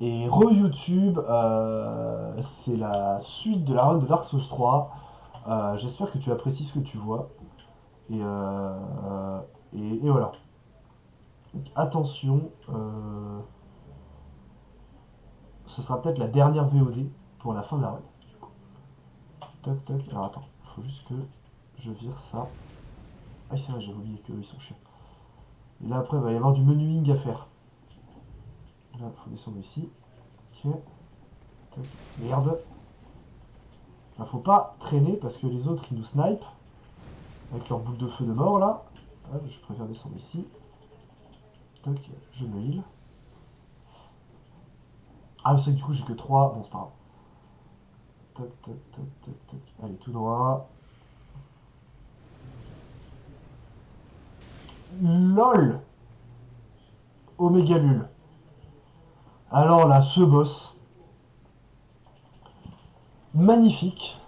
Et re-YouTube, c'est la suite de la run de Dark Souls 3. J'espère que tu apprécies ce que tu vois. Et, et voilà. Donc, attention, ce sera peut-être la dernière VOD pour la fin de la run. Toc toc. Alors attends, il faut juste que je vire ça. Ah, c'est vrai, j'avais oublié qu'ils sont chiants. Et là, après, il va y avoir du menuing à faire. Là, il faut descendre ici. Ok. Tac. Merde. Il faut pas traîner parce que les autres, ils nous snipent avec leur boule de feu de mort là. Ah, je préfère descendre ici. Tac, je me heal. Ah, mais c'est que du coup, j'ai que 3. Bon, c'est pas grave. Tac, tac, tac, tac, tac. Allez, tout droit. LOL Omega Lul. Alors là, ce boss, magnifique.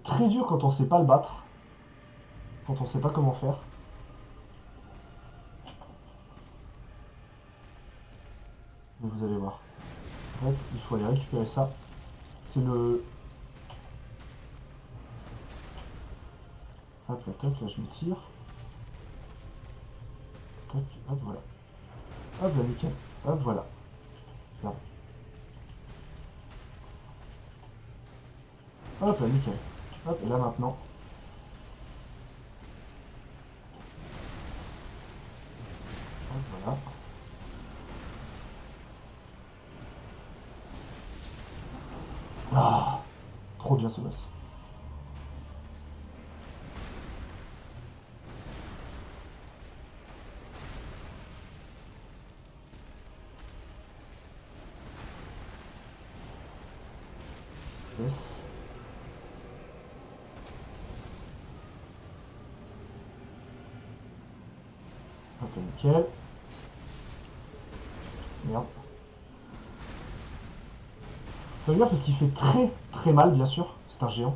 Très dur quand on sait pas le battre. Quand on sait pas comment faire. Mais vous allez voir. En fait, il faut aller récupérer ça. C'est le... Hop là, toc, là je me tire. Toc, hop, voilà. Hop là, nickel. Hop, voilà. Regarde. Hop là, nickel. Hop, et là maintenant. Hop, voilà. Ah, trop bien ce boss. Yes. Hop là, nickel. Merde. Faut dire parce qu'il fait très très mal, bien sûr. C'est un géant.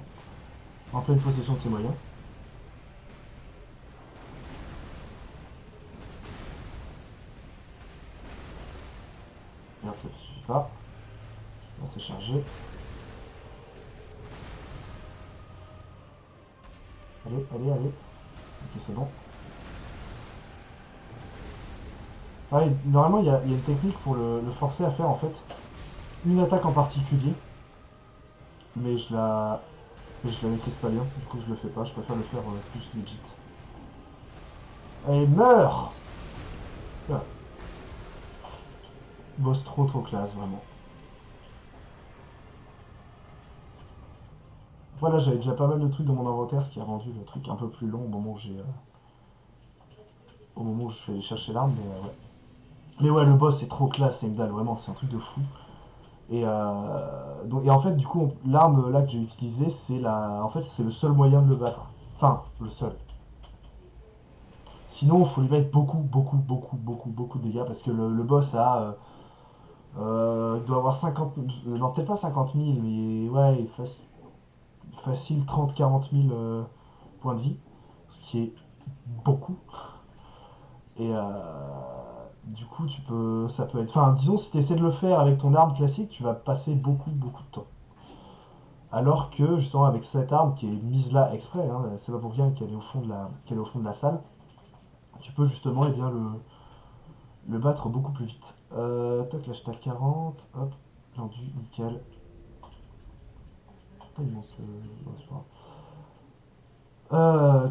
En pleine possession de ses moyens. Merde, ça ne suffit pas. Là, c'est chargé. Allez, allez, allez. Ok, c'est bon. Ah, normalement, il y a une technique pour le forcer à faire en fait une attaque en particulier, mais je la maîtrise pas bien. Du coup, je le fais pas. Je préfère le faire plus legit. Allez, meurs. Voilà. Boss trop trop classe, vraiment. Voilà, j'avais déjà pas mal de trucs dans mon inventaire, ce qui a rendu le truc un peu plus long au moment où je suis allé chercher l'arme, mais ouais. Mais ouais, le boss c'est trop classe, c'est une dalle, vraiment, c'est un truc de fou. Et en fait, du coup, l'arme là que j'ai utilisée, en fait, c'est le seul moyen de le battre. Enfin, le seul. Sinon, il faut lui mettre beaucoup, beaucoup, beaucoup, beaucoup, beaucoup de dégâts parce que le boss il doit avoir 50, non peut-être pas 50 000, mais ouais, facile 30-40 000 points de vie, ce qui est beaucoup. Et du coup, ça peut être, enfin, disons, si tu essaies de le faire avec ton arme classique, tu vas passer beaucoup, beaucoup de temps. Alors que justement avec cette arme qui est mise là exprès, hein, c'est pas pour rien qu'elle est qu'elle est au fond de la salle, tu peux justement bien le battre beaucoup plus vite. Toc, là j'étais à 40, hop, vendu, nickel. Ah, il manque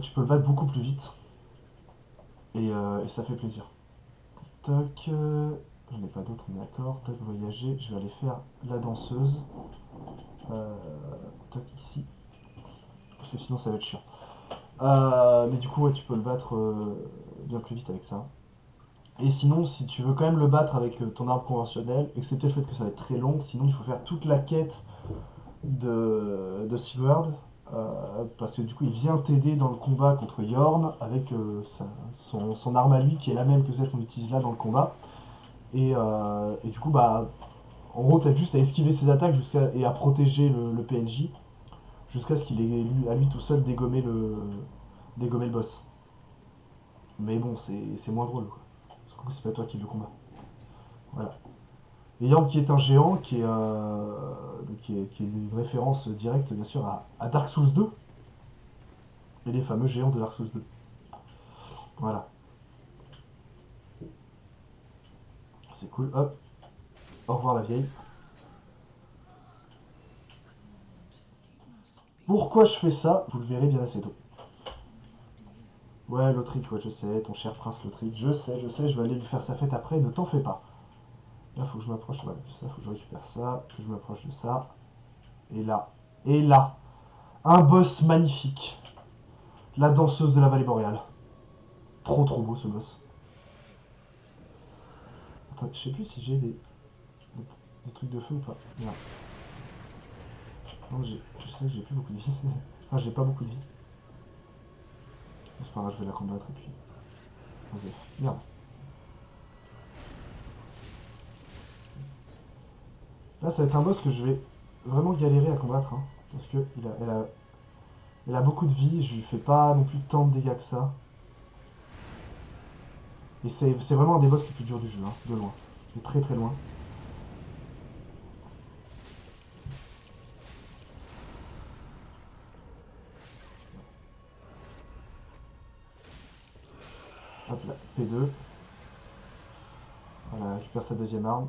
tu peux le battre beaucoup plus vite et ça fait plaisir. Toc, j'en ai pas d'autres, on est d'accord. Toc, voyager, je vais aller faire la danseuse. Euh, Toc, ici, parce que sinon ça va être chiant. Mais du coup, ouais, tu peux le battre bien plus vite avec ça. Et sinon, si tu veux quand même le battre avec ton arme conventionnelle, excepté le fait que ça va être très long, sinon il faut faire toute la quête de Sigurd, parce que du coup il vient t'aider dans le combat contre Yorn avec son arme à lui qui est la même que celle qu'on utilise là dans le combat. Et du coup, bah, en gros, t'as juste à esquiver ses attaques et à protéger le PNJ jusqu'à ce qu'il ait à lui tout seul dégommer le boss. Mais bon, c'est moins drôle, quoi. Parce que c'est pas toi qui le combat. Voilà. Et Yorm qui est un géant, qui est une référence directe, bien sûr, à Dark Souls 2. Et les fameux géants de Dark Souls 2. Voilà. C'est cool. Hop. Au revoir la vieille. Pourquoi je fais ça? Vous le verrez bien assez tôt. Ouais, Lothric, ouais, je sais, ton cher prince Lothric, je sais, je vais aller lui faire sa fête après, ne t'en fais pas. Là, faut que je m'approche, voilà, de ça, faut que je récupère ça, que je m'approche de ça. Et là, un boss magnifique. La danseuse de la vallée boréale. Trop beau ce boss. Attends, je sais plus si j'ai des trucs de feu ou pas. Merde. Non, je sais que j'ai plus beaucoup de vie. Enfin, j'ai pas beaucoup de vie. C'est pas grave, je vais la combattre et puis. Osef. Merde. Là, ça va être un boss que je vais vraiment galérer à combattre. Hein, parce que elle a beaucoup de vie, je lui fais pas non plus tant de dégâts que ça. Et c'est vraiment un des boss les plus durs du jeu, hein, de loin. De très loin. Hop là, P2. Voilà, récupère sa deuxième arme.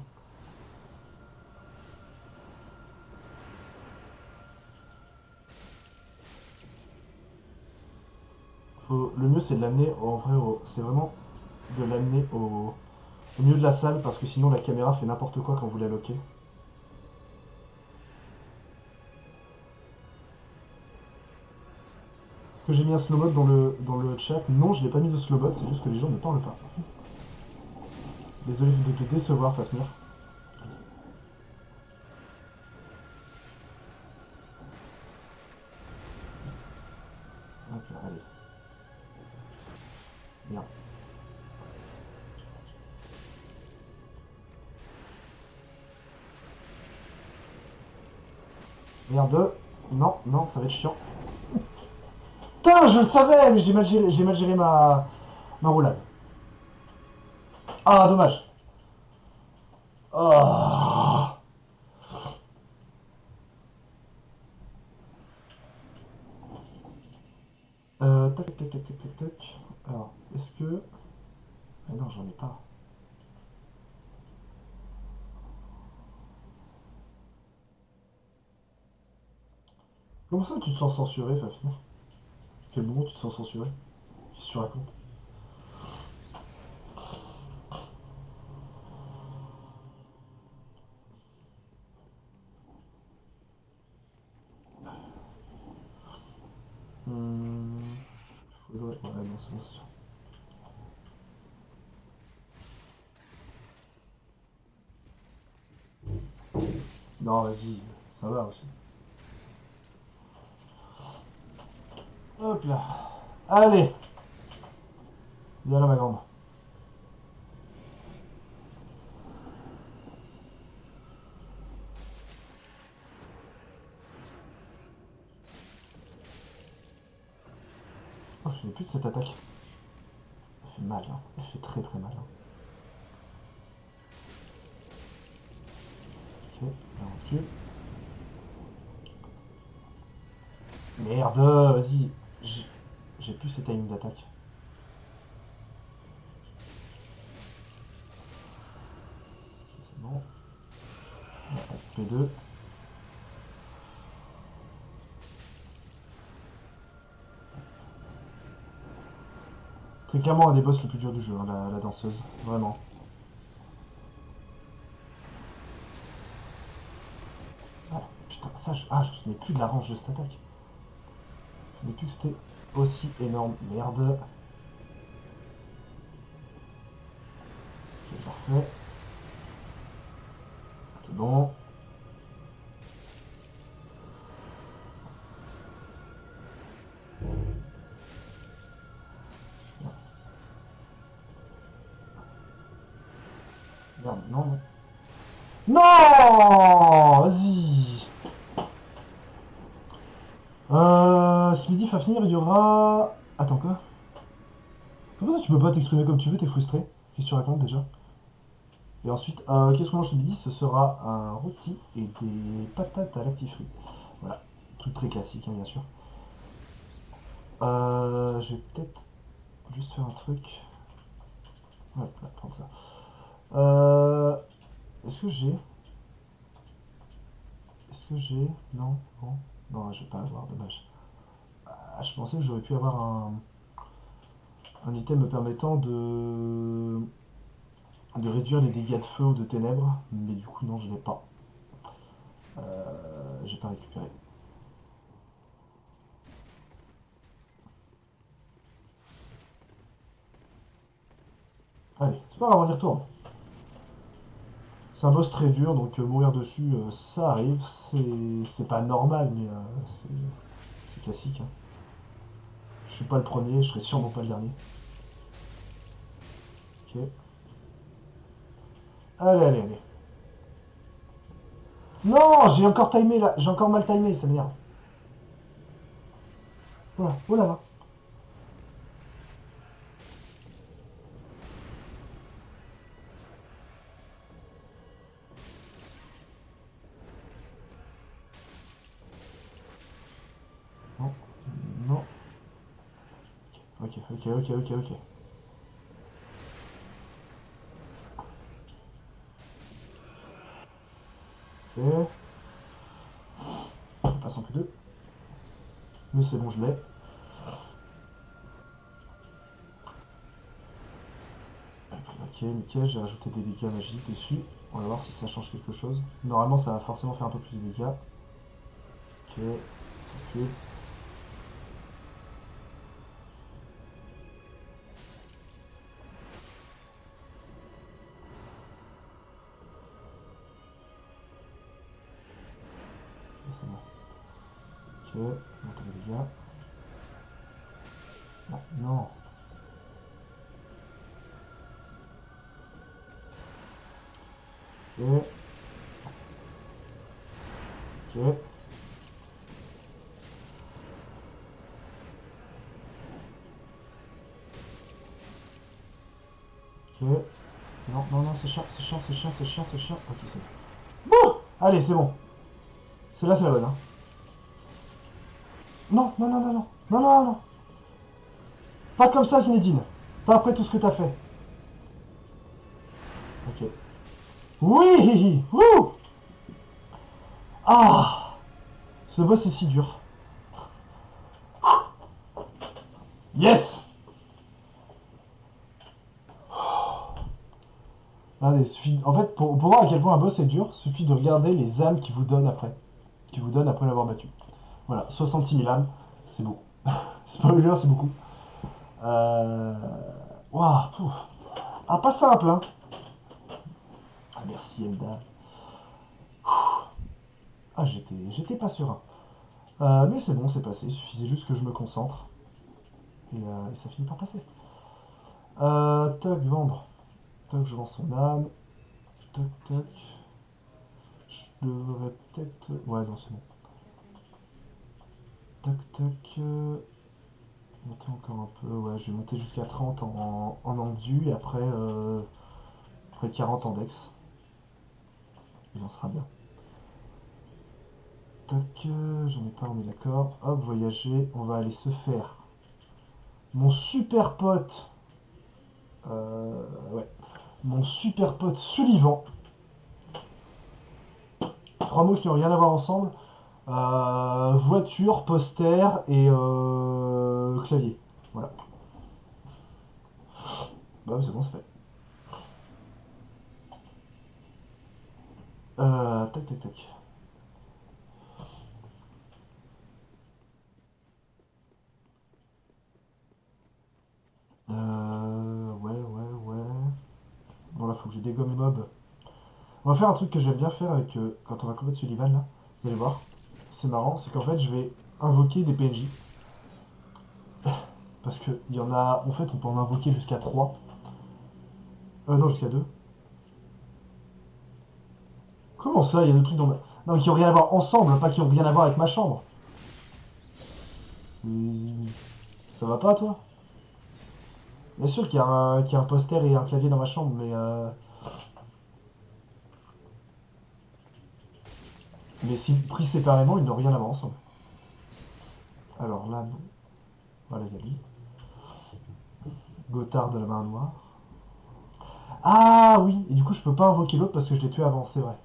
Le mieux c'est de l'amener en vrai, c'est vraiment de l'amener au milieu de la salle parce que sinon la caméra fait n'importe quoi quand vous la loquez. Est-ce que j'ai mis un slow mode dans le chat? Non, je n'ai pas mis de slow mode, c'est juste que les gens ne parlent pas. Désolé de te décevoir, Fafnir. Hop là, allez. Bien. Merde. Non, non, ça va être chiant. Putain, je le savais, mais j'ai mal géré ma roulade. Ah, dommage. Ah. Tac. Alors, est-ce que... Ah non, j'en ai pas. Comment ça tu te sens censuré, Fafnir? Quel moment tu te sens censuré? Qu'est-ce que tu racontes? Hmm... Ouais, non, c'est bon, c'est sûr. Non, vas-y, ça va aussi. Hop là. Allez, viens là, ma grande. Oh, je ne plus de cette attaque. Elle fait mal, hein. Elle fait très mal. Hein. Ok, là on recule. Merde, vas-y. J'ai plus ces timings d'attaque. Ok, c'est bon. P2. Très clairement un des boss les plus durs du jeu, hein, la danseuse. Vraiment. Ah, putain, ça, je me souvenais plus de la range de cette attaque. Je me souvenais plus que c'était aussi énorme. Merde. Ok, parfait. C'est bon. Merde, non. Non, vas-y. Ce midi, Fafnir, il y aura... Attends, quoi? Comment ça tu peux pas t'exprimer comme tu veux, t'es frustré? Qu'est-ce que tu racontes déjà? Et ensuite, qu'est-ce qu'on mange ce midi? Ce sera un rôti et des patates à l'actifruit. Voilà, truc très classique, hein, bien sûr. Je vais peut-être juste faire un truc. Ouais, voilà, prendre ça. Est-ce que j'ai... Est-ce que j'ai... Non, bon. Non, je vais pas avoir, dommage. Ah, je pensais que j'aurais pu avoir un item me permettant de réduire les dégâts de feu ou de ténèbres, mais du coup non, je n'ai pas. J'ai pas récupéré. Allez, c'est pas grave, on y retourne. C'est un boss très dur, donc mourir dessus, ça arrive. C'est pas normal, mais c'est classique, hein. Je suis pas le premier, je serai sûrement pas le dernier. Ok. Allez, allez, allez. Non, j'ai encore timé là, j'ai encore mal timé, ça m'énerve. Voilà, oh là là. Non, non. Ok, ok, ok, ok, ok. Ok. Je passe en plus deux. Mais c'est bon, je l'ai. Ok, nickel, j'ai rajouté des dégâts magiques dessus. On va voir si ça change quelque chose. Normalement, ça va forcément faire un peu plus de dégâts. Ok, ok. C'est bon. Ok, monter les dégâts. Ah, non. Ok, ok, ok. Non, non, non, c'est chiant, c'est chiant, c'est chiant, c'est chiant, c'est chiant. Ok, c'est bon. Bon, allez, c'est bon. Celle-là, c'est la bonne, hein. Non, non, non, non, non. Non, non, non. Pas comme ça, Zinedine. Pas après tout ce que t'as fait. Ok. Oui. Wouh. Ah. Ce boss est si dur. Yes. Allez, suffit... En fait, pour voir à quel point un boss est dur, suffit de regarder les âmes qu'il vous donne après. Qu'il vous donne après l'avoir battu. Voilà, 66 000 âmes, c'est beaucoup. Spoiler, c'est beaucoup. Euh... Waouh, pouf. Ah, pas simple, hein. Ah, merci, Elda. Ah, j'étais pas serein. Mais c'est bon, c'est passé. Il suffisait juste que je me concentre. Et ça finit par passer. Toc, vendre. Toc, je vends son âme. Toc, toc. Je devrais peut-être... Ouais, non, c'est bon. Toc, toc. Monter encore un peu. Ouais, je vais monter jusqu'à 30 en endu. Et après 40 en dex. Il en sera bien. Toc, j'en ai pas, on est d'accord. Hop, voyager. On va aller se faire mon super pote. Ouais. Mon super pote Sullivan. Trois mots qui n'ont rien à voir ensemble. Voiture, poster et clavier. Voilà. Bah c'est bon, c'est fait. Tac, tac, tac. Ouais, ouais, ouais. Bon là, faut que je dégomme les mobs. On va faire un truc que j'aime bien faire avec quand on va combattre Sullivan là. Vous allez voir. C'est marrant, c'est qu'en fait, je vais invoquer des PNJ. Parce que il y en a. En fait, on peut en invoquer jusqu'à 3. Non, jusqu'à 2. Comment ça, il y a deux trucs dans ma... Non, qui ont rien à voir ensemble, pas qui ont rien à voir avec ma chambre. Ça va pas, toi? Bien sûr qu'il y a un poster et un clavier dans ma chambre, mais Mais si pris séparément, ils n'ont rien à voir ensemble. Alors là, non. Voilà, il y a lui. Gothard de la main noire. Ah oui, et du coup je peux pas invoquer l'autre parce que je l'ai tué avant, c'est vrai.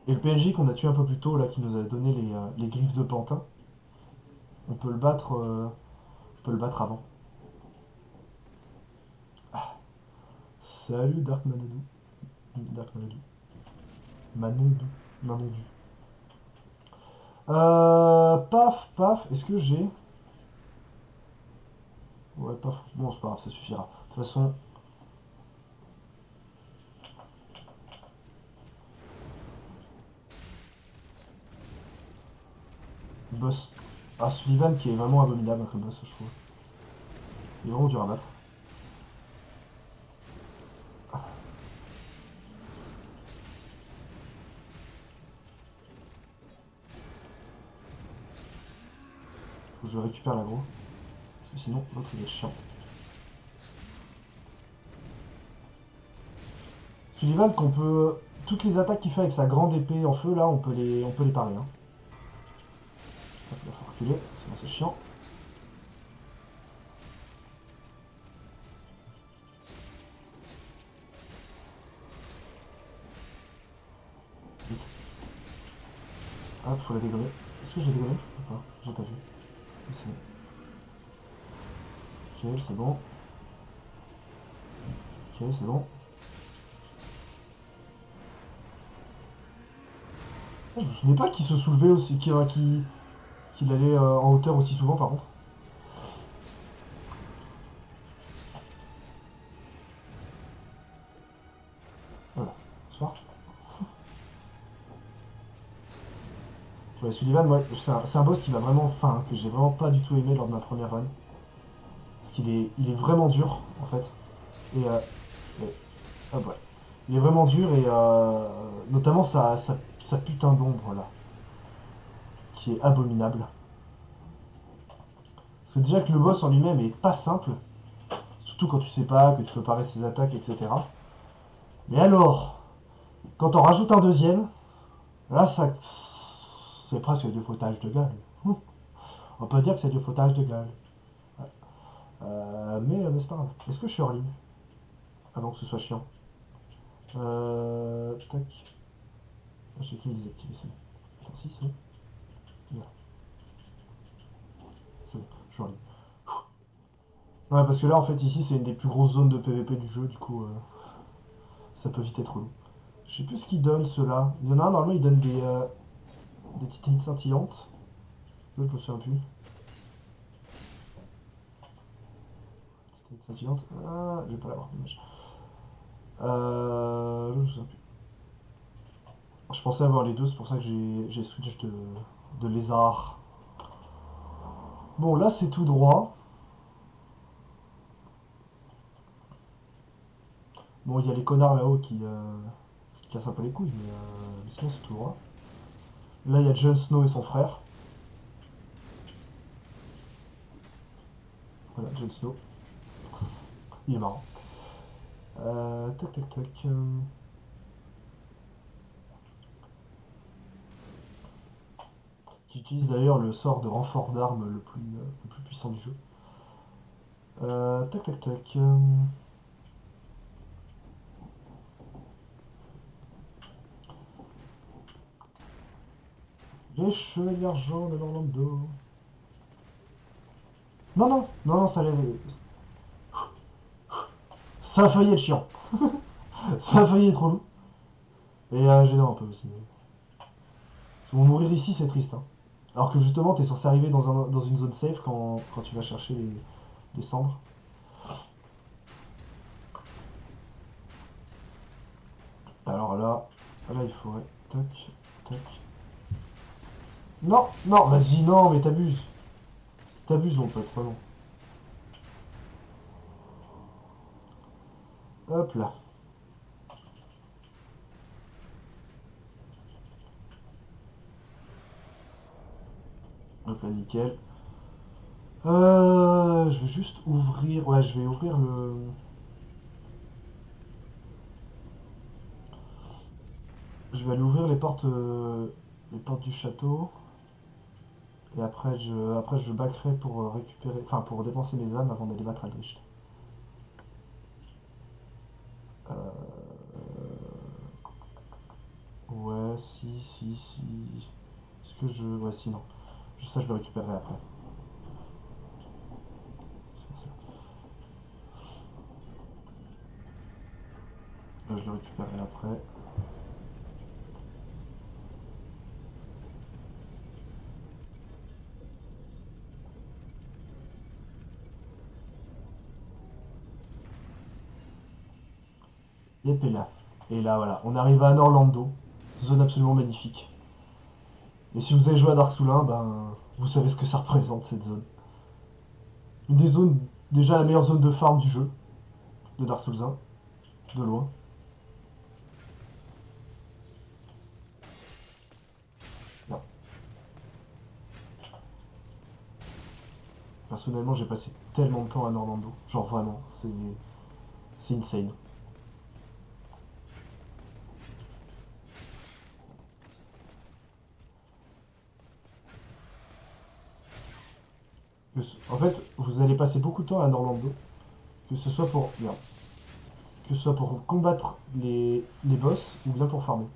Et le PNJ qu'on a tué un peu plus tôt, là, qui nous a donné les griffes de pantin, on peut le battre, avant. Salut Dark Manadou. Dark Manadou. Manondou. Manondu. Paf, paf, est-ce que j'ai... Ouais, paf, bon c'est pas grave, ça suffira. De toute façon... Boss... Ah, Sullivan qui est vraiment abominable comme boss, je trouve. Il est vraiment dur à battre. Faut que je récupère l'aggro. Parce que sinon, l'autre il est chiant. Sullivan qu'on peut... Toutes les attaques qu'il fait avec sa grande épée en feu, là, on peut les parer. Hein. Hop, là, faut reculer, sinon c'est chiant. Vite. Hop, faut la dégommer. Est-ce que je l'ai dégommé ou pas? J'ai pas vu. Oui, c'est bon. Ok, c'est bon. Ok, c'est bon. Je me souvenais pas qu'il se soulevait aussi, qu'il allait en hauteur aussi souvent par contre. Voilà, bonsoir. Ouais, Sullivan, moi, c'est un boss qui m'a vraiment, enfin, que j'ai vraiment pas du tout aimé lors de ma première run. Parce qu'il est vraiment dur, en fait. Et hop, ouais. Il est vraiment dur et notamment sa putain d'ombre, là, qui est abominable. Parce que déjà que le boss en lui-même est pas simple, surtout quand tu sais pas, que tu peux parer ses attaques, etc. Mais alors, quand on rajoute un deuxième, là, c'est presque du foutage de gueule. On peut dire que c'est du foutage de gueule. Mais c'est pas grave. Est-ce que je suis hors ligne? Avant que ce soit chiant. Tac. J'ai qui me désactiver, c'est bon. Attends, si, c'est bon. Merde. C'est bon, je suis hors ligne. Ouais, parce que là, en fait, ici, c'est une des plus grosses zones de PVP du jeu, du coup, ça peut vite être long. Je sais plus ce qu'il donne, ceux-là. Il y en a un, normalement, il donne des titanites scintillantes. L'autre, je me souviens plus. Titanite scintillante. Ah, je vais pas l'avoir, dommage. L'autre, je me souviens plus. Je pensais avoir les deux, c'est pour ça que j'ai switch de lézard. Bon, là, c'est tout droit. Bon, il y a les connards là-haut qui cassent un peu les couilles, mais sinon, c'est tout droit. Là, il y a Jon Snow et son frère. Voilà, Jon Snow. Il est marrant. Tac, tac, tac. Qui utilise d'ailleurs le sort de renfort d'armes le plus puissant du jeu. Tac, tac, tac. Les chevaliers argent d'Orlando. Non, non, non, non, ça allait. Ça a failli être chiant. Ça a failli être relou. Et gênant un peu aussi. Bon, mourir ici, c'est triste. Hein. Alors que justement, t'es censé arriver dans une zone safe quand tu vas chercher les cendres. Alors là, il faudrait. Tac, tac. Non, non, vas-y, non, mais t'abuses. T'abuses, mon pote, vraiment. Hop là. Hop là, nickel. Je vais juste ouvrir. Ouais, je vais ouvrir le. Je vais aller ouvrir les portes du château. Et après je backerai pour récupérer, enfin pour dépenser mes âmes avant d'aller battre Aldrich. Euh, ouais, si. Est-ce que je... Ouais, si, non. Ça, je le récupérerai après. Je le récupérerai après. Et puis là. Et là, voilà. On arrive à Orlando. Zone absolument magnifique. Et si vous avez joué à Dark Souls 1, ben, vous savez ce que ça représente, cette zone. Une des zones, déjà la meilleure zone de farm du jeu, de Dark Souls 1, de loin. Non. Personnellement, j'ai passé tellement de temps à Orlando. Genre vraiment, c'est insane. En fait, vous allez passer beaucoup de temps à Orlando, que ce soit pour, merde, que ce soit pour combattre les boss ou bien pour farmer.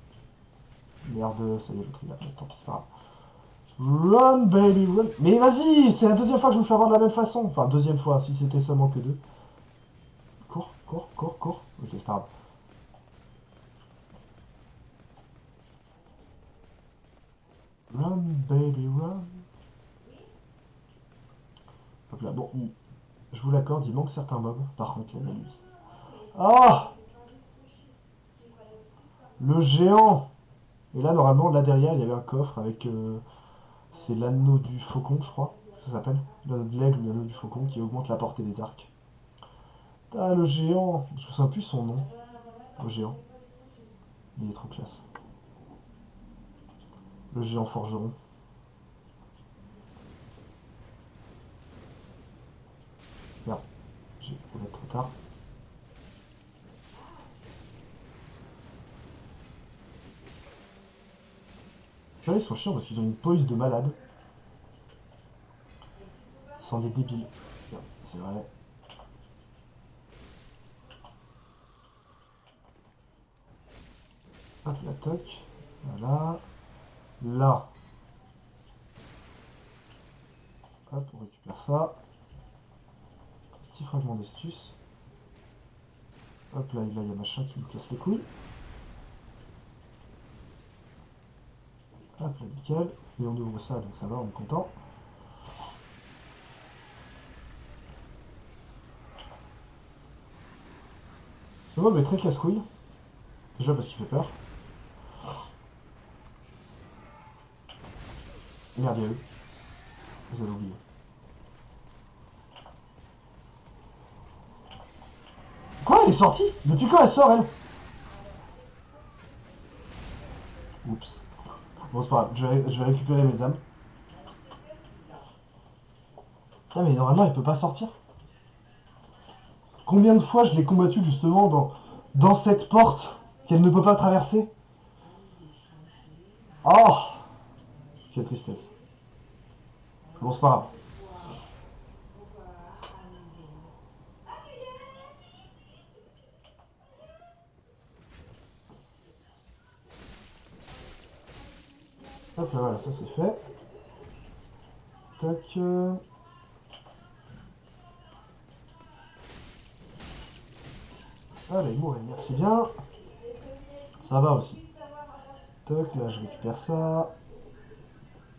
Merde, ça y est, je trigger. Tant pis, c'est pas grave. Run, baby, run. Mais vas-y, c'est la deuxième fois que je me fais avoir de la même façon. Enfin, deuxième fois, si c'était seulement que deux. Cours. Ok, c'est pas grave. Run, baby, run. Hop là, bon, je vous l'accorde, il manque certains mobs. Par contre, la nuit. Ah, le géant. Et là, normalement, là derrière, il y avait un coffre avec... c'est l'anneau du faucon, je crois. Ça s'appelle. L'anneau de l'aigle ou l'anneau du faucon qui augmente la portée des arcs. Ah, le géant. Je me souviens plus son nom. Le géant. Il est trop classe. Le géant forgeron. Merde, j'ai roulé trop tard. C'est vrai, ils sont chiants parce qu'ils ont une poise de malade. Ils sont des débiles. Merde, c'est vrai. Hop, la toc. Voilà. Là. Hop, on récupère ça. Petit fragment d'estus. Hop, là, il y a machin qui me casse les couilles. Hop, là, nickel. Et on ouvre ça, donc ça va, on est content. Ce mob est très casse-couille. Déjà parce qu'il fait peur. Merde, il y a eux. Vous avez oublié. Quoi, elle est sortie? Depuis quand elle sort, elle? Oups. Bon, c'est pas grave, je vais récupérer mes âmes. Ah, mais normalement, elle peut pas sortir. Combien de fois je l'ai combattue justement dans cette porte qu'elle ne peut pas traverser? Oh, quelle tristesse. Bon, c'est pas grave. Hop là, voilà, ça c'est fait. Tac. Allez, mourir, merci bien. Ça va aussi. Toc, là je récupère ça.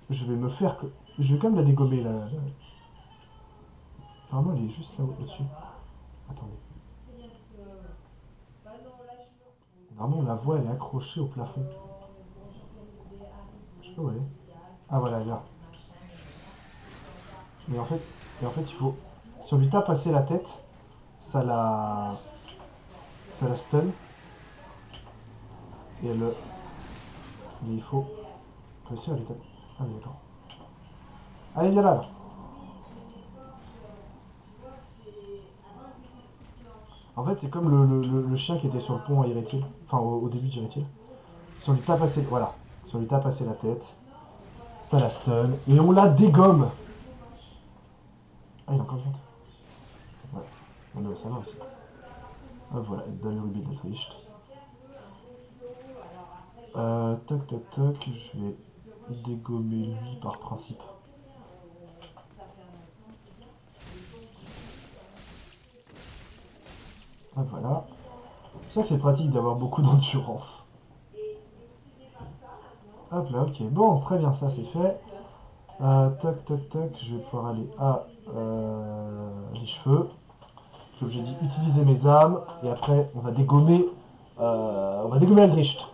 Je vais me faire que. Je vais quand même la dégommer là. Normalement elle est juste là au-dessus. Attendez. Normalement on la voit, elle est accrochée au plafond. Je sais pas où elle est. Ah voilà, elle est là. Mais en fait il faut. Si on lui tape assez la tête, ça la. Ça la stun. Et elle. Mais il faut réussir à lui taper. Ah oui d'accord. Allez viens là. En fait c'est comme le chien qui était sur le pont à Irrétil. Enfin au début d'Irrétil. Si on lui tape assez... Voilà. Si on lui tape assez la tête, ça la stun. Et on la dégomme. Ah, il a encore une vente. Ouais. On est au salon aussi. Hop, voilà. Il donne le rubis de la triche. Toc, toc, toc. Je vais dégommer lui par principe. Hop, voilà. C'est pour ça que c'est pratique d'avoir beaucoup d'endurance. Hop là, ok. Bon, très bien, ça c'est fait. Toc, toc, toc. Je vais pouvoir aller à les cheveux. Comme j'ai dit, utiliser mes armes. Et après, on va dégommer. On va dégommer Aldricht.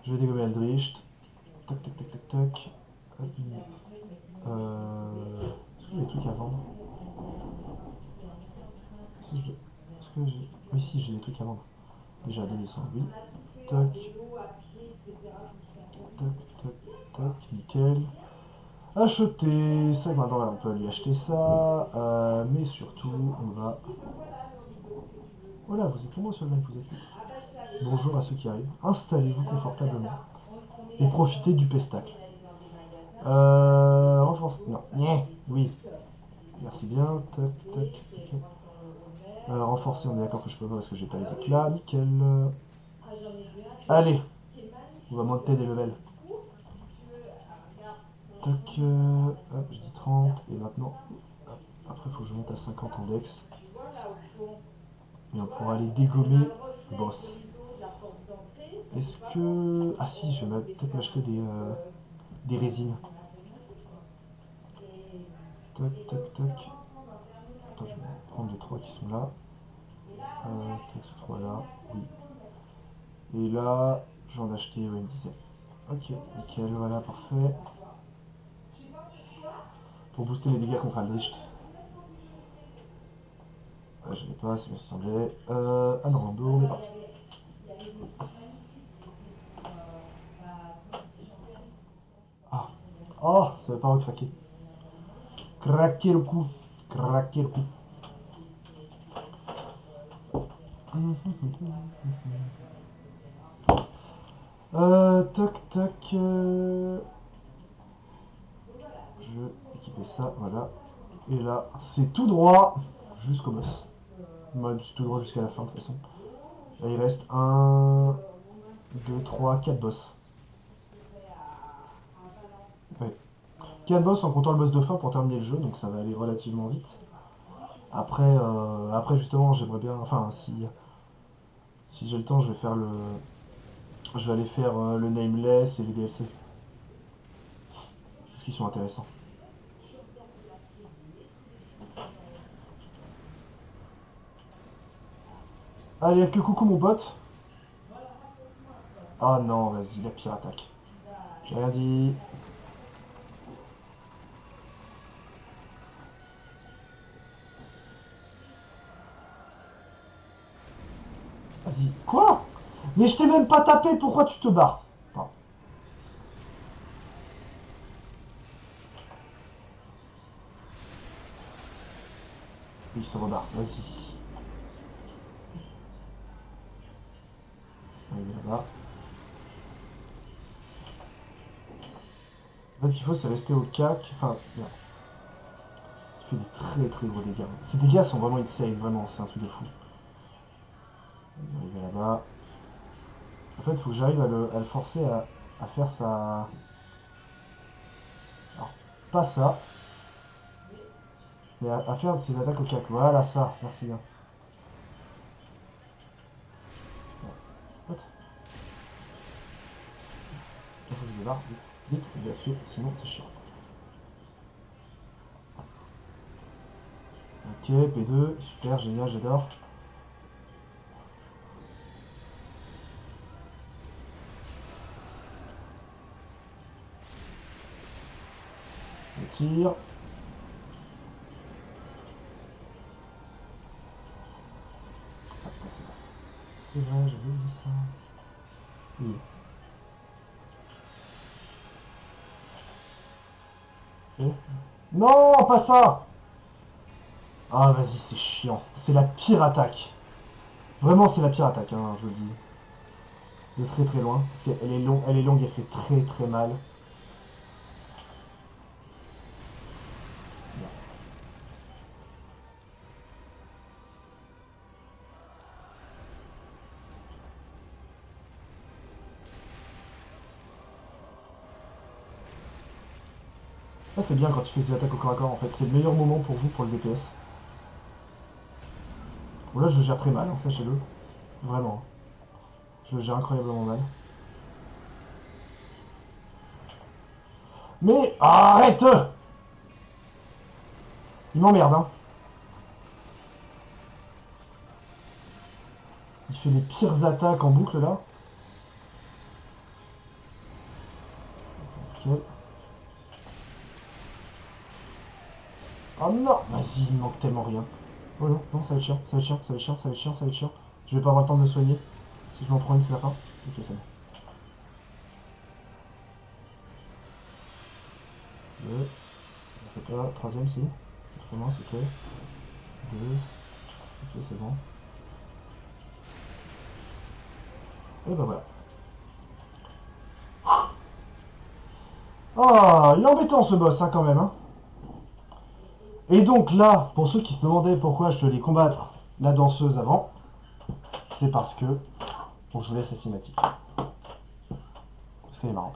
Je vais dégommer Aldricht. Toc, toc, toc, toc, toc. Est-ce que j'ai des trucs à vendre? Est-ce que j'ai... Oui, si, j'ai des trucs à vendre. Déjà 2100, oui. Toc, toc, toc, toc, nickel. Acheter, ça maintenant on peut lui acheter ça, mais surtout on va... Voilà, vous êtes nombreux sur le live, vous êtes tous. Bonjour à ceux qui arrivent, installez-vous confortablement et profitez du pestacle. Renforce... Non, oui, merci bien, toc, toc, toc. Renforcer, on est d'accord que je peux pas parce que j'ai pas les éclats, nickel. Allez, on va monter des levels. Tac, hop, je dis 30, et maintenant, hop, après il faut que je monte à 50 en dex. Et on pourra aller dégommer le boss. Est-ce que... Ah si, je vais peut-être m'acheter des résines. Tac, tac, tac. Attends, je vais prendre les 3 qui sont là. Tac, ces 3 là, oui. Et là, je vais en acheter, ouais, une dizaine. Ok, nickel, voilà, parfait. Pour booster mes dégâts contre Aldricht. Je l'ai pas, c'est bien ce que ça semblait. Ah non, on est parti. Ah, oh, ça veut pas recraquer. Craquer le coup. Craquer le coup. Toc, toc. Je vais équiper ça, voilà. Et là, c'est tout droit jusqu'au boss. Même c'est tout droit jusqu'à la fin de toute façon. Là, il reste 1, 2, 3, 4 boss. Ouais. 4 boss en comptant le boss de fin pour terminer le jeu, donc ça va aller relativement vite. Après justement, j'aimerais bien... Enfin, si j'ai le temps, je vais faire le... Je vais aller faire le Nameless et les DLC. Parce qu'ils sont intéressants. Allez, que coucou mon pote. Ah non, vas-y, la pire attaque. J'ai rien dit. Vas-y. Quoi? Mais je t'ai même pas tapé, pourquoi tu te barres? Pardon. Il se rebarre, vas-y. Il est là-bas. En fait, ce qu'il faut, c'est rester au cac. Enfin, merde. Il fait des très très gros dégâts. Ces dégâts sont vraiment insane, vraiment, c'est un truc de fou. Il va arriver là-bas. En fait, il faut que j'arrive à le forcer à faire sa... Alors, pas ça. Mais à faire ses attaques au cac. Voilà ça, merci bien. What? Il faut que je débarque, vite. Vite, parce que sinon c'est chiant. Ok, P2, super, génial, j'adore. Je tire. Ah putain, c'est vrai. C'est vrai, j'avais oublié ça. Oui. Ok. Non, pas ça! Ah, vas-y, c'est chiant. C'est la pire attaque. Vraiment, c'est la pire attaque, hein, je le dis. de très très loin. Parce qu'elle est longue, elle est longue, elle fait très très mal. Ça c'est bien quand il fait ses attaques au corps à corps en fait. C'est le meilleur moment pour vous pour le DPS. Bon là je gère très mal, hein, sachez-le. Vraiment. Je le gère incroyablement mal. Mais arrête! Il m'emmerde, hein. Il fait les pires attaques en boucle là. Ok. Oh non! Vas-y, il me manque tellement rien. Oh non, non, ça va être chiant, ça va être chiant, ça va être chiant, ça va être chiant, ça va être chiant. Je vais pas avoir le temps de me soigner. Si je m'en prends une, c'est la fin. Ok, c'est bon. Deux. On fait pas. Troisième, si. Je commence, ok. Deux. Ok, c'est bon. Et bah voilà. Ah, il est embêtant ce boss, hein, quand même, hein. Et donc là, pour ceux qui se demandaient pourquoi je devais combattre la danseuse avant, c'est parce que... Bon, je vous laisse la cinématique. Parce qu'elle est marrante.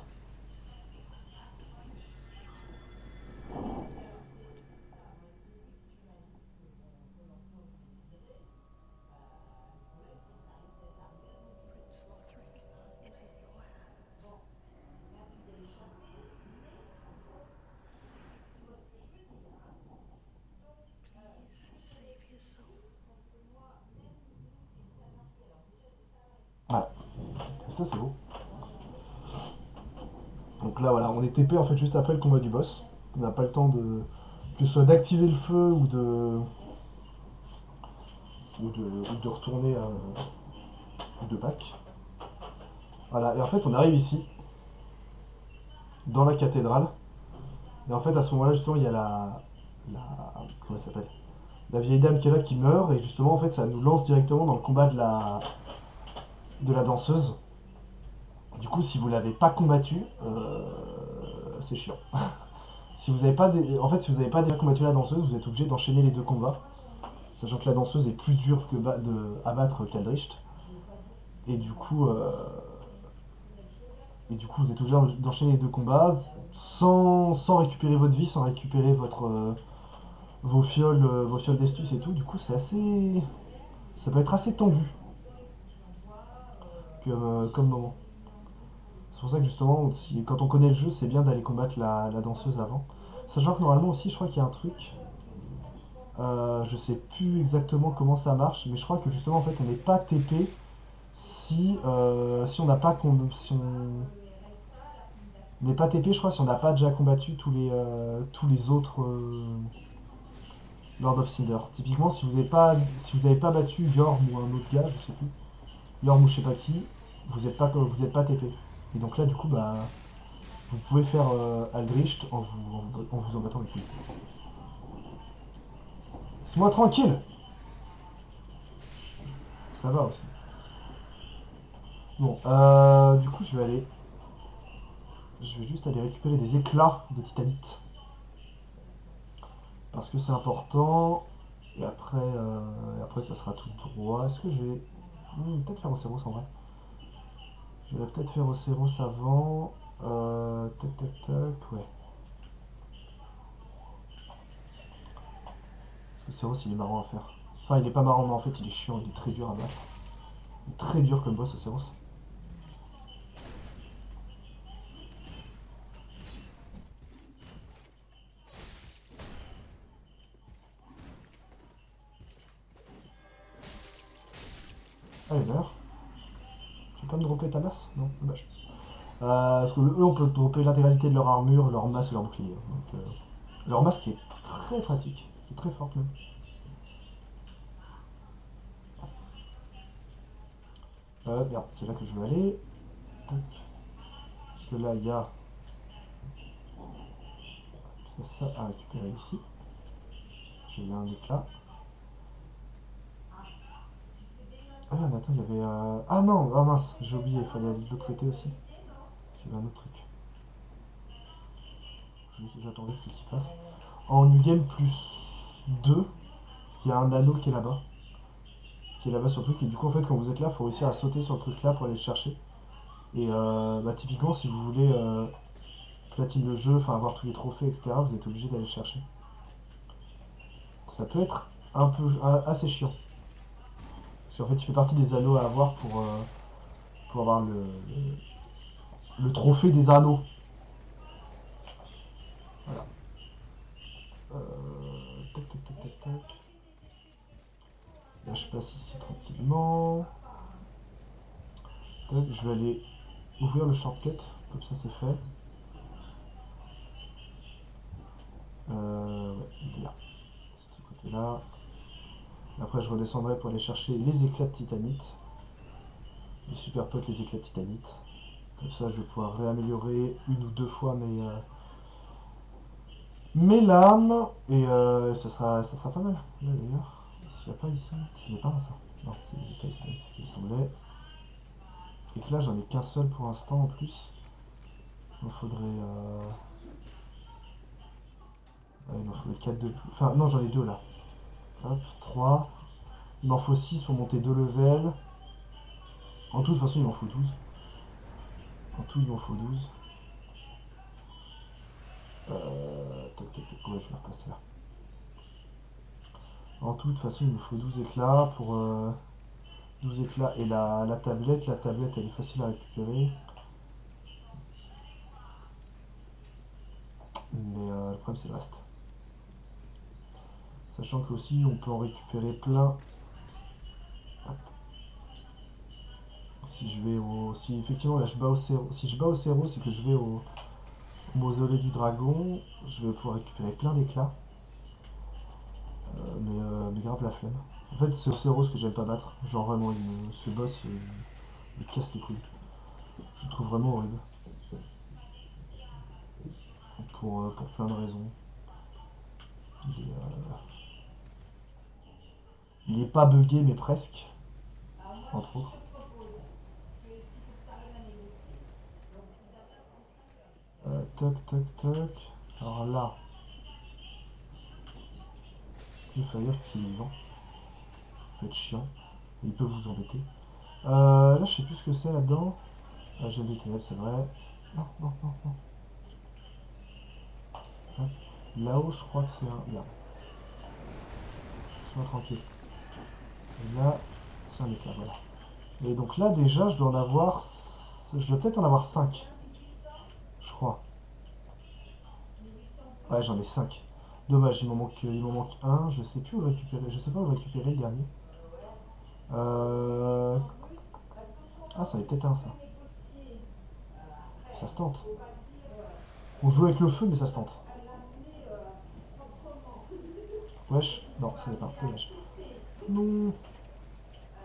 Voilà. Et ça, c'est beau. Donc là, voilà, on est TP en fait juste après le combat du boss. On n'a pas le temps de... Que ce soit d'activer le feu ou de retourner de pack. Voilà, et en fait on arrive ici, dans la cathédrale. Et en fait à ce moment-là justement il y a la comment elle s'appelle, la vieille dame qui est là qui meurt et justement en fait ça nous lance directement dans le combat de la danseuse. Du coup si vous l'avez pas combattu, c'est chiant. Si vous avez pas en fait si vous n'avez pas déjà combattu la danseuse, vous êtes obligé d'enchaîner les deux combats. Sachant que la danseuse est plus dure à battre qu'Aldricht. Et du coup, vous êtes obligé d'enchaîner les deux combats sans récupérer votre vie, sans récupérer vos fioles d'estus et tout. Du coup, ça peut être assez tendu comme moment. C'est pour ça que justement, quand on connaît le jeu, c'est bien d'aller combattre la danseuse avant. Sachant que normalement aussi, je crois qu'il y a un truc. Je sais plus exactement comment ça marche, mais je crois que justement, en fait, on n'est pas TP si on n'a pas si on n'est pas TP, je crois, si on n'a pas déjà combattu tous les autres Lord of Cinder. Typiquement, si vous avez pas battu Yorm ou un autre gars, je sais plus, Yorm ou je sais pas qui, vous êtes pas TP. Et donc là, du coup, bah, vous pouvez faire Aldrich en vous en battant les couilles. C'est moi tranquille. Ça va aussi. Bon, du coup, je vais juste aller récupérer des éclats de titanite. Parce que c'est important. Et après, ça sera tout droit. Est-ce que je vais peut-être faire Océros en vrai. Je vais peut-être faire Océros avant. Tac tac tac, ouais. Parce que Océros il est marrant à faire. Enfin, il est pas marrant, mais en fait, il est chiant, il est très dur à battre. Il est très dur comme boss, Océros. Ah, il meurt. Tu peux pas me dropper ta masse? Non, dommage. Parce que eux, on peut dropper l'intégralité de leur armure, leur masse et leur bouclier. Donc, leur masse qui est très pratique, qui est très forte même. Merde, c'est là que je veux aller. Tac. Parce que là, il y a ça à récupérer ici. J'ai un éclat. Ah merde, attends, il y avait... Ah non, ah mince, j'ai oublié, il fallait aller de l'autre côté aussi. Parce qu'il y avait un autre truc. J'attends juste qu'il passe. En New Game plus 2, il y a un anneau qui est là-bas. Qui est là-bas sur le truc. Et du coup, en fait, quand vous êtes là, il faut réussir à sauter sur le truc là pour aller le chercher. Et bah, typiquement, si vous voulez platine le jeu, enfin avoir tous les trophées, etc., vous êtes obligé d'aller le chercher. Ça peut être un peu assez chiant. Parce qu'en fait, il fait partie des anneaux à avoir pour avoir le trophée des anneaux. Voilà. Tac, tac, tac, tac, tac. Là, je passe ici tranquillement. Tac, je vais aller ouvrir le shortcut. Comme ça, c'est fait. Ouais, il est là. C'est ce côté-là. Après, je redescendrai pour aller chercher les éclats de titanite. Les super potes, les éclats de titanite. Comme ça, je vais pouvoir réaméliorer une ou deux fois mes lames. Et ça sera pas mal. Là, d'ailleurs, s'il n'y a pas ici, ce n'est pas ça. Non, c'est les éclats, c'est ce qui me semblait. Et que là, j'en ai qu'un seul pour l'instant en plus. Il m'en faudrait. Ouais, il m'en faudrait 4 de plus. Enfin, non, j'en ai 2 là. Hop, 3. Il m'en faut 6 pour monter 2 levels. En tout, de toute façon, il m'en faut 12. En tout, il m'en faut 12. Tac, tac, tac. Ouais, je vais repasser là. En tout, de toute façon, il me faut 12 éclats pour. 12 éclats. Et la tablette, elle est facile à récupérer. Mais le problème, c'est le reste. Sachant qu'aussi, on peut en récupérer plein. Hop. Si je vais au. Si effectivement, là, je bats au Céro. Si je bats au Céro, c'est que je vais au mausolée du dragon. Je vais pouvoir récupérer plein d'éclats. Mais grave la flemme. En fait, c'est au Céros que j'aime pas battre. Genre vraiment, ce boss il me casse les couilles. Je le trouve vraiment horrible. Pour plein de raisons. Il est pas buggé, mais presque. Entre autres. Toc, toc, toc. Alors là, le Fire qui est vivant. Ça peut être chiant. Il peut vous embêter. Là, je sais plus ce que c'est là-dedans. J'ai des ténèbres, c'est vrai. Non, non, non, non. Hop. Là-haut, je crois que c'est un. Regarde. Laisse-moi tranquille. Et là, c'est un éclat, voilà. Et donc là, déjà, je dois en avoir. Je dois peut-être en avoir 5. Je crois. Ouais, j'en ai 5. Dommage, il m'en manque un. Je sais plus où le récupérer. Je sais pas où le récupérer le dernier. Euh... Ah, ça en est peut-être un, ça. Ça se tente. On joue avec le feu, mais ça se tente. Wesh. Non, ça n'est pas. Dommage. Non.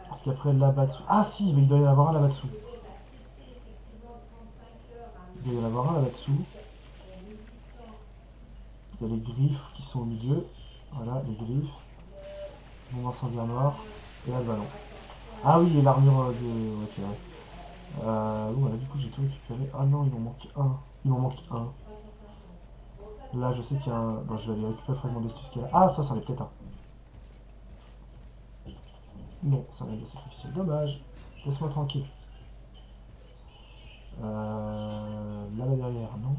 Parce qu'après, là-bas dessous. Ah, si, mais il doit y en avoir un là-bas dessous. Il doit y en avoir un là-bas dessous. Il y a les griffes qui sont au milieu. Voilà, les griffes. Mon incendiaire noir. Et là, le ballon. Ah oui, et l'armure de. Ok, ouais. Bon, voilà, du coup, j'ai tout récupéré. Ah non, il m'en manque un. Il m'en manque un. Là, je sais qu'il y a un. Bon, je vais aller récupérer le fragment d'estus qui est là. Ah, ça, c'en est peut-être un. Non, ça en est de sacrificiel. Dommage. Laisse-moi tranquille. Là-bas derrière, non.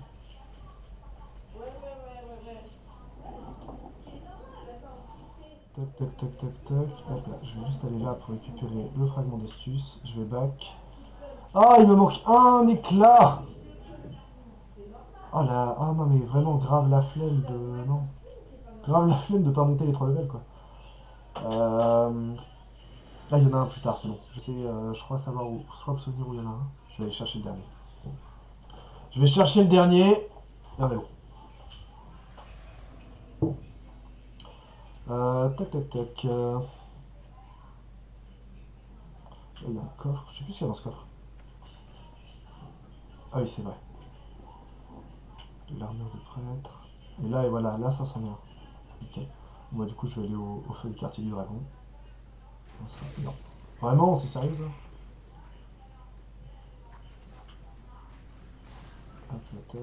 Tac, tac, tac, tac, tac. Hop là, je vais juste aller là pour récupérer le fragment d'estus. Je vais back. Ah, il me manque un éclat. Oh là, ah non, mais vraiment grave la flemme de. Non. Grave la flemme de pas monter les 3 levels, quoi. Là, il y en a un plus tard, c'est bon. Je sais, je crois savoir où. Soit me souvenir où il y en a un. Je vais aller chercher le dernier. Je vais chercher le dernier. Regardez où. Tac, tac, tac. Là, il y a un coffre. Je sais plus ce qu'il y a dans ce coffre. Ah oui, c'est vrai. De l'armure de prêtre. Et là, et voilà, là, ça s'en est un. Nickel. Moi, du coup, je vais aller au feu du quartier du dragon. Non. Vraiment, c'est sérieux ça? Hop, là, tac.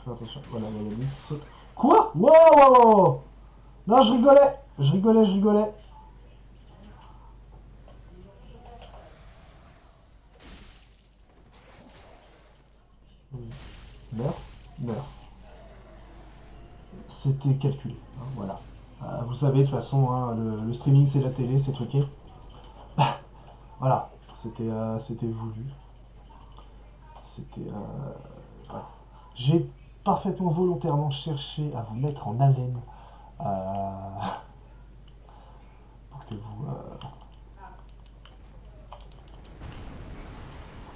Fais attention. Voilà, il y a lui qui saute. Quoi? Wow, wow, wow. Non, je rigolais. Je rigolais, je rigolais. Oui. Meurs. Meurs. C'était calculé. Hein, voilà. Vous savez, de toute façon, hein, le streaming, c'est la télé, c'est truqué. Voilà. C'était voulu. C'était... voilà. J'ai parfaitement volontairement cherché à vous mettre en haleine. Pour que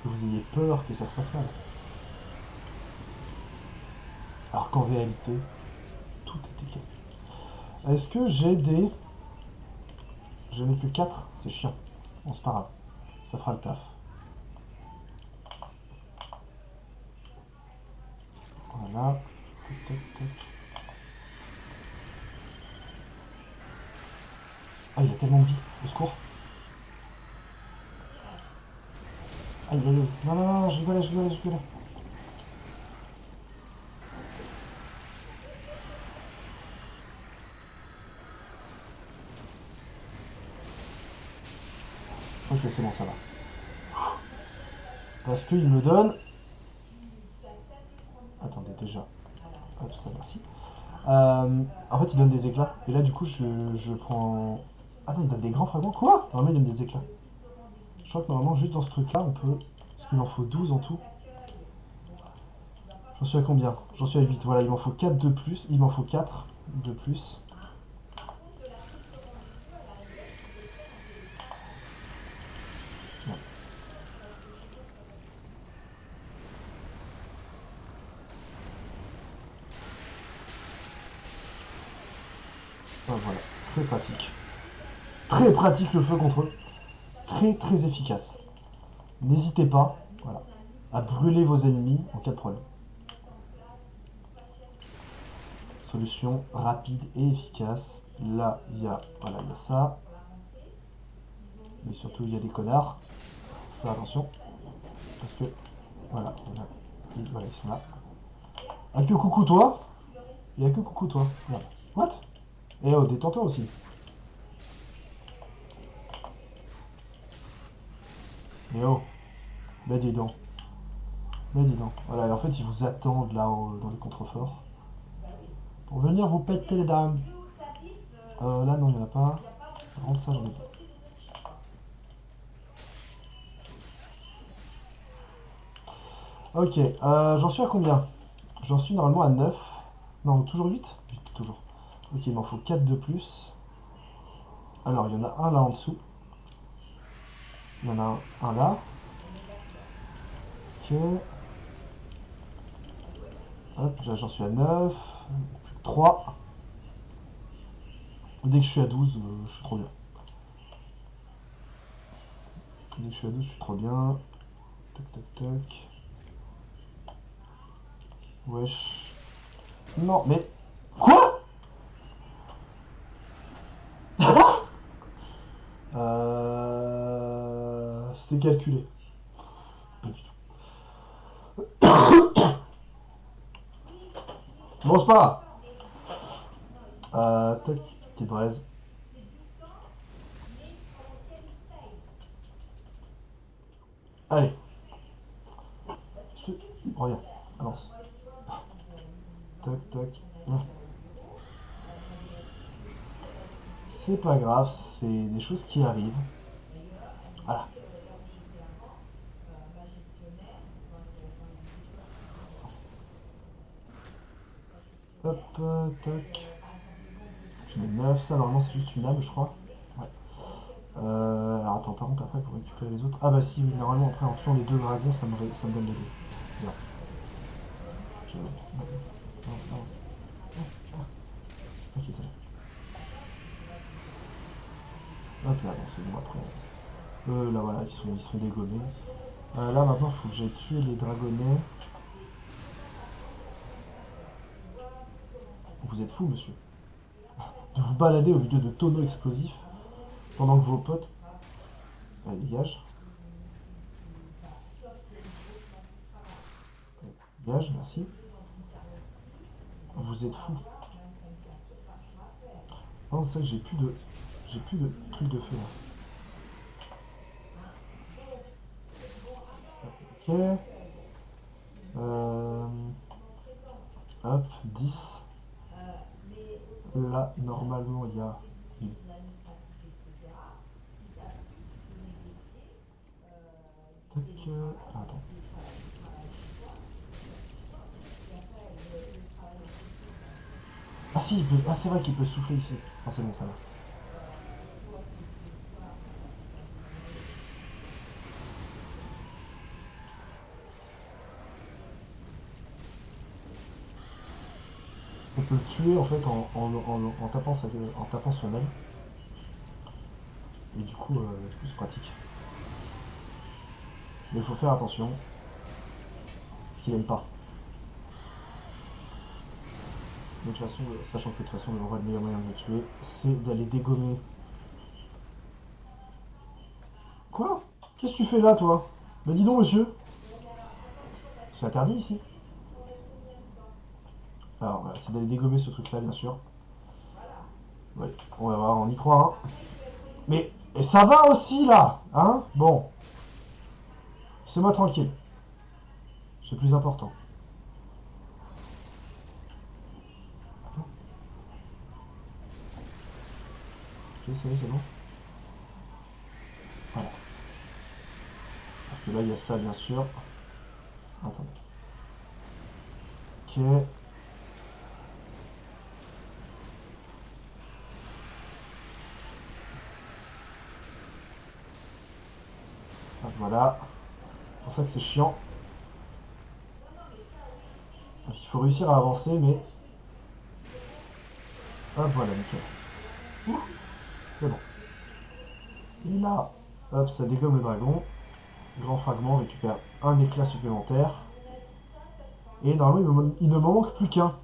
vous ayez peur que ça se passe mal. Alors qu'en réalité, tout était calme. Est-ce que j'ai des... Je n'ai que 4, c'est chiant. Bon, c'est pas grave. Ça fera le taf. Voilà. Tac, tac, tac. Ah, il a tellement de vie. Au secours. Aïe, aïe, aïe. Non, non, non, je rigolais, je rigolais, je rigolais. Ok, c'est bon, ça va. Parce qu'il me donne... Attendez, déjà. Hop, ça, merci. En fait, il donne des éclats. Et là, du coup, je prends... Ah non, il donne des grands fragments. Quoi? Normalement, il donne des éclats. Je crois que normalement, juste dans ce truc-là, on peut... Parce qu'il en faut 12 en tout. J'en suis à combien? J'en suis à 8. Voilà, il m'en faut 4 de plus. Il m'en faut 4 de plus. Ouais. Ah, voilà, très pratique. Très pratique le feu contre eux. Très très efficace. N'hésitez pas, voilà, à brûler vos ennemis en cas de problème. Solution rapide et efficace. Là, il y a, voilà, il y a ça. Mais surtout, il y a des connards. Faut faire attention. Parce que, voilà, voilà, ils sont là. Ah que coucou toi. Il y a que coucou toi. Voilà. What? Et oh, détends-toi aussi. Et oh, bah dis donc. Bah dis donc. Voilà, et en fait, ils vous attendent là dans les contreforts. Pour venir vous péter les dames. Là, non, il n'y en a pas. Par contre, ça, j'en ai pas. Ok, j'en suis à combien? J'en suis normalement à 9. Non, toujours 8. 8 toujours. Ok, il m'en faut 4 de plus. Alors, il y en a un là en dessous. Il y en a un là. Ok. Hop, j'en suis à 9. Plus que 3. Dès que je suis à 12, je suis trop bien. Dès que je suis à 12, je suis trop bien. Tac, tac, tac. Wesh. Non, mais... Quoi? C'était calculé. Pas du tout. Bon, c'est pas grave. Tac, petite braise. Allez. Reviens, avance. Tac, tac. C'est pas grave, c'est des choses qui arrivent. Voilà. Hop, tac. J'en ai 9, ça normalement c'est juste une âme, je crois. Ouais. Alors attends, par contre après pour récupérer les autres. Ah bah si, oui, normalement après en tuant les deux dragons, ça me donne les deux. Bien. Avance, avance. Ok, ça va. Hop là, bon, c'est bon après. Là voilà, ils sont dégommés. Là maintenant, il faut que j'aille tuer les dragonnets. Vous êtes fou, monsieur. De vous balader au milieu de tonneaux explosifs pendant que vos potes... Allez, dégage. Dégage, merci. Vous êtes fous. Oh, c'est vrai que j'ai plus de... J'ai plus de trucs de feu là. Ok. Hop, 10. Là, normalement, il y a... Tac, attends. Ah si, il peut... ah, c'est vrai qu'il peut souffler ici. Ah, c'est bon, ça va. On peut le tuer en fait en tapant, en tapant son aile. Et du coup, c'est pratique. Mais il faut faire attention. Parce qu'il aime pas. Mais de toute façon, sachant que de toute façon, le meilleur moyen de le tuer, c'est d'aller dégommer. Quoi? Qu'est-ce que tu fais là, toi? Bah dis donc, monsieur. C'est interdit ici. Alors, voilà, c'est d'aller dégommer ce truc-là, bien sûr. Ouais, on va voir, on y croit, hein. Mais, et ça va aussi, là, hein? Bon. C'est moi tranquille. C'est plus important. Ok, ça y est, c'est bon. Voilà. Parce que là, il y a ça, bien sûr. Attendez. Ok. Hop, voilà. C'est pour ça que c'est chiant. Parce qu'il faut réussir à avancer, mais... Hop, voilà, nickel. Ouh, c'est bon. Et là, hop, ça dégomme le dragon. Grand fragment, récupère un éclat supplémentaire. Et normalement, il ne m'en manque plus qu'un.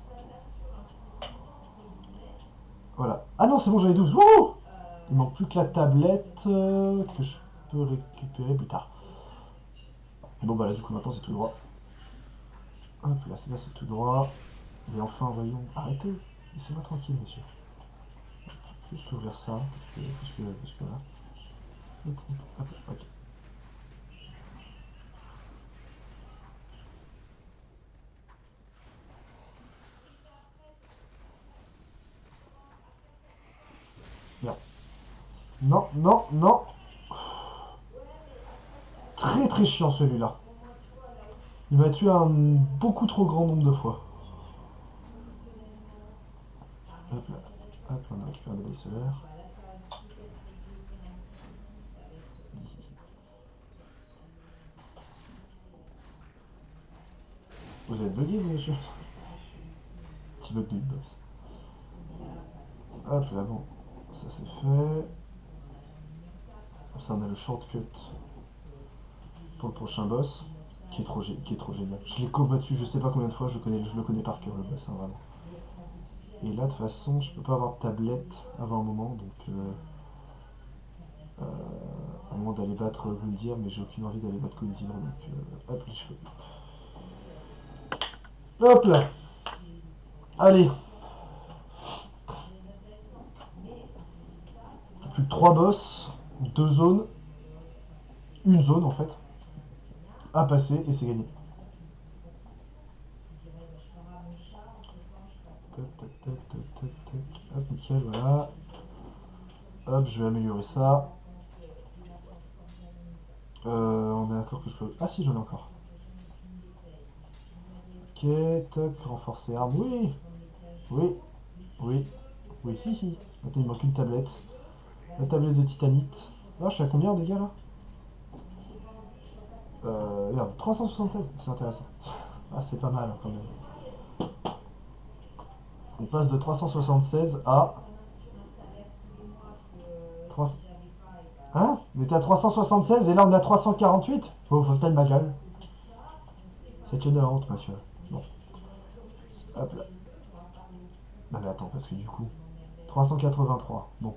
Voilà. Ah non, c'est bon, j'en ai 12. Wouh! Il manque plus que la tablette que je peux récupérer plus tard. Et bon, bah là, du coup, maintenant, c'est tout droit. Hop, là c'est tout droit. Et enfin, voyons. Arrêtez. Laissez-moi tranquille, monsieur. Juste ouvrir ça, parce que là. Vite, vite. Hop, ok. Bien. Non, non, non. Très très chiant celui-là. Il m'a tué un beaucoup trop grand nombre de fois. Hop là. Hop, on a récupéré la bataille solaire. Vous êtes bugué, vous, monsieur? Petit bug de hitbox. Hop là, bon. Ça c'est fait. Comme ça, on a le shortcut pour le prochain boss. Qui est trop génial. Je l'ai combattu, je sais pas combien de fois, je le connais par cœur, le boss, hein, vraiment. Et là, de toute façon, je peux pas avoir de tablette avant un moment, donc à moins d'aller battre Gundir, mais j'ai aucune envie d'aller battre Gundir, donc hop les cheveux. Hop là. Allez. Plus que 3 boss, 2 zones, une zone en fait, à passer et c'est gagné. Tac, tac, tac, tac, tac, tac. Hop, nickel, voilà. Hop, je vais améliorer ça. On est d'accord que je peux... Ah si, j'en ai encore. Ok, toc, renforcer arme. Oui, oui, oui, oui, hihi. Maintenant il manque une tablette. La tablette de titanite. Ah, je suis à combien en dégâts là? Merde, 376, c'est intéressant. Ah, c'est pas mal hein, quand même. On passe de 376 à... 3... Hein? On était à 376 et là on est à 348? Faut peut-être ma gueule. C'est une honte, monsieur. Bon. Hop là. Non mais attends, parce que du coup... 383. Bon.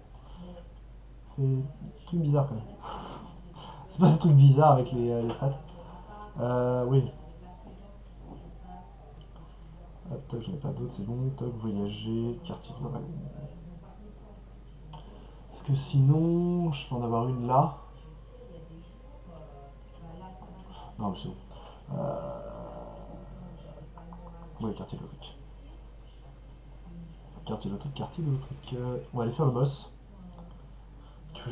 C'est un truc bizarre quand même. C'est pas ces trucs bizarres avec les stats. Oui. Hop, toc, j'en ai pas d'autres, c'est bon. Toc, voyager, quartier de dragon. Parce que sinon, je peux en avoir une là. Non, mais c'est bon. Ouais, quartier de l'autre. Quartier de l'autre, quartier de l'autre. On va aller faire le boss.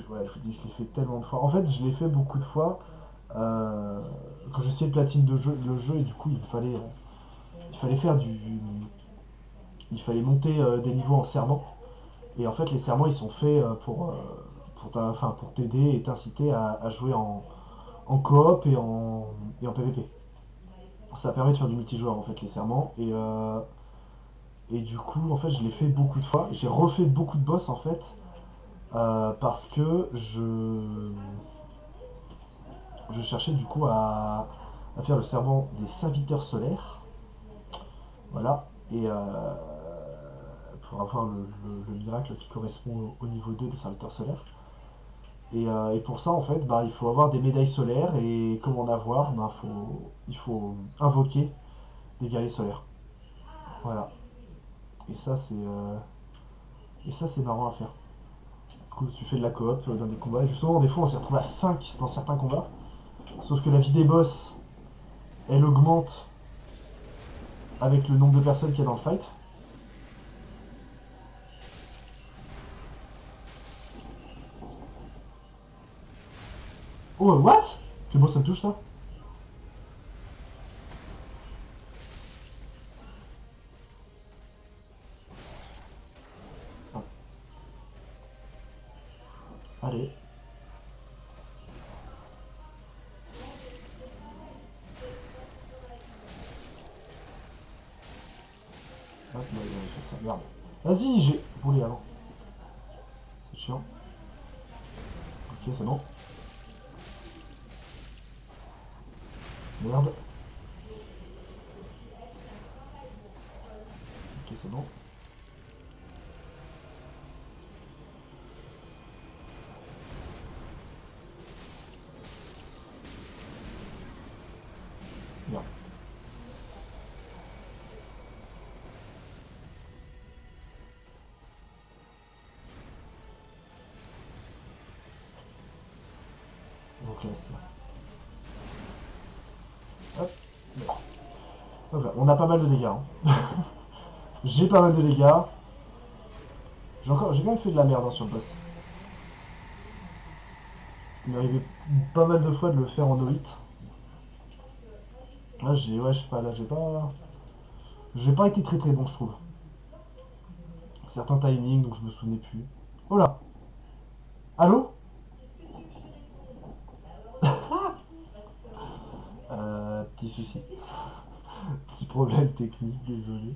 Ouais, je vous dis, je l'ai fait tellement de fois. En fait, je l'ai fait beaucoup de fois quand j'essayais de platine le jeu et du coup, il fallait faire du. Il fallait monter des niveaux en serment. Et en fait, les serments, ils sont faits pour t'aider et t'inciter à jouer en coop et en PvP. Ça permet de faire du multijoueur en fait les serments et du coup en fait je l'ai fait beaucoup de fois. J'ai refait beaucoup de boss en fait parce que je cherchais du coup à faire le serment des serviteurs solaires. Voilà. Et pour avoir le miracle qui correspond au niveau 2 des serviteurs solaires. Et pour ça, en fait, bah, il faut avoir des médailles solaires. Et comment en avoir bah, il faut invoquer des guerriers solaires. Voilà. Et ça, c'est marrant à faire. Du coup, tu fais de la coop dans des combats. Et justement, des fois, on s'est retrouvé à 5 dans certains combats. Sauf que la vie des boss, elle augmente avec le nombre de personnes qu'il y a dans le fight. Oh, what? Quel boss ça me touche ça? Ah, allez. Hop, là, il a fait ça. Merde. Vas-y, j'ai volé avant. C'est chiant. Ok, c'est bon. Merde. Ok, c'est bon. Merde. Donc là, c'est... Hop. Merde. Hop là. On a pas mal de dégâts. Hein. J'ai pas mal de dégâts. J'ai quand même fait de la merde hein, sur le boss. Il m'est arrivé pas mal de fois de le faire en no-hit. Là, ouais, je sais pas, là, j'ai pas été très très bon, je trouve. Certains timings, donc je me souvenais plus. Oh là. Allô. Petit souci. Petit problème technique, désolé.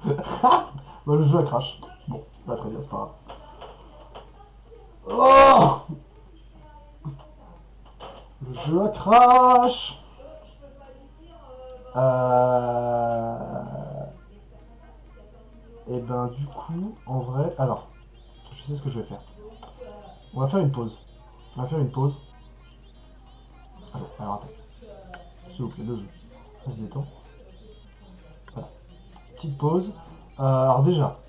Bah, le jeu a crash. Bon, pas très bien, c'est pas grave. Oh. Le jeu a crash. Et ben du coup, en vrai, alors, je sais ce que je vais faire. On va faire une pause. On va faire une pause. Alors attends. S'il vous plaît, le jeu. On se détend. Voilà. Petite pause. Alors déjà,